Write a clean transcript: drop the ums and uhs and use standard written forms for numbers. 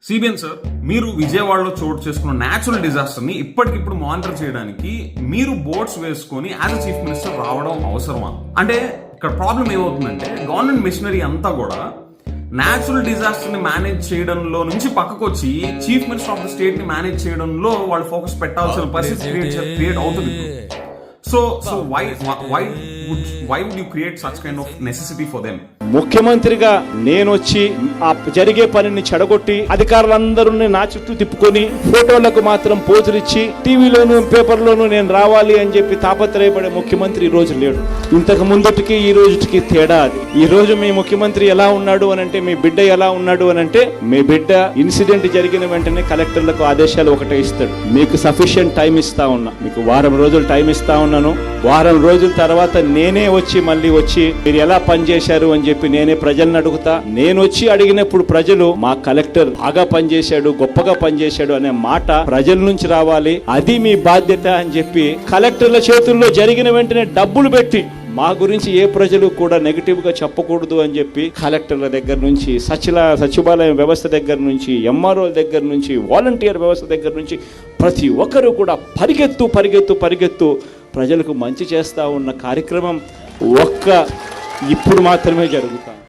CBN sir, మీరు విజయవాడలో చోటు చేసుకున్న న్యాచురల్ డిజాస్టర్ ని ఇప్పటికిప్పుడు మానిటర్ చేయడానికి మీరు బోట్స్ వేసుకొని యాజ్ అ చీఫ్ మినిస్టర్ రావడం అవసరమా? అంటే ఇక్కడ ప్రాబ్లం ఏమవుతుందంటే గవర్నమెంట్ మిషనరీ అంతా కూడా న్యాచురల్ డిజాస్టర్ ని మేనేజ్ చేయడంలో నుంచి పక్కకు వచ్చి chief minister of the state ని మేనేజ్ చేయడంలో వాళ్ళు ఫోకస్ పెట్టాల్సిన పరిస్థితి క్రియేట్ అవుతుంది. So why would you create such kind of necessity for them? ముఖ్యమంత్రిగా నేను వచ్చి ఆ జరిగే పనిని చెడగొట్టి అధికారులందరూ నా చుట్టూ తిప్పుకొని ఫోటోలకు మాత్రం పోజులిచ్చి టీవీలోను పేపర్లోను నేను రావాలి అని చెప్పి తాపత్రయపడే ముఖ్యమంత్రి ఈ రోజు లేడు. ఇంతకు ముందుటికి ఈ రోజుకి తేడా అది. ఈ రోజు మీ ముఖ్యమంత్రి ఎలా ఉన్నాడు అని అంటే, మీ బిడ్డ ఎలా ఉన్నాడు అని అంటే, మీ బిడ్డ ఇన్సిడెంట్ జరిగిన వెంటనే కలెక్టర్లకు ఆదేశాలు ఒకటే ఇస్తాడు. మీకు సఫిషియెంట్ టైం ఇస్తా ఉన్నా, మీకు వారం రోజులు టైం ఇస్తా ఉన్నాను. వారం రోజుల తర్వాత నేనే వచ్చి మళ్ళీ వచ్చి మీరు ఎలా పనిచేశారు అని చెప్పి నేనే ప్రజలను అడుగుతా. నేను వచ్చి అడిగినప్పుడు ప్రజలు మా కలెక్టర్ బాగా పనిచేశాడు, గొప్పగా పనిచేశాడు అనే మాట ప్రజల నుంచి రావాలి. అది మీ బాధ్యత అని చెప్పి కలెక్టర్ల చేతుల్లో జరిగిన వెంటనే డబ్బులు పెట్టి మా గురించి ఏ ప్రజలు కూడా నెగిటివ్ గా చెప్పకూడదు అని చెప్పి కలెక్టర్ల దగ్గర నుంచి సచివాలయం వ్యవస్థ దగ్గర నుంచి ఎంఆర్ఓ దగ్గర నుంచి వాలంటీర్ వ్యవస్థ దగ్గర నుంచి ప్రతి ఒక్కరూ కూడా పరిగెత్తు ప్రజలకు మంచి చేస్తా ఉన్న కార్యక్రమం ఇప్పుడు మాత్రమే జరుగుతుంది.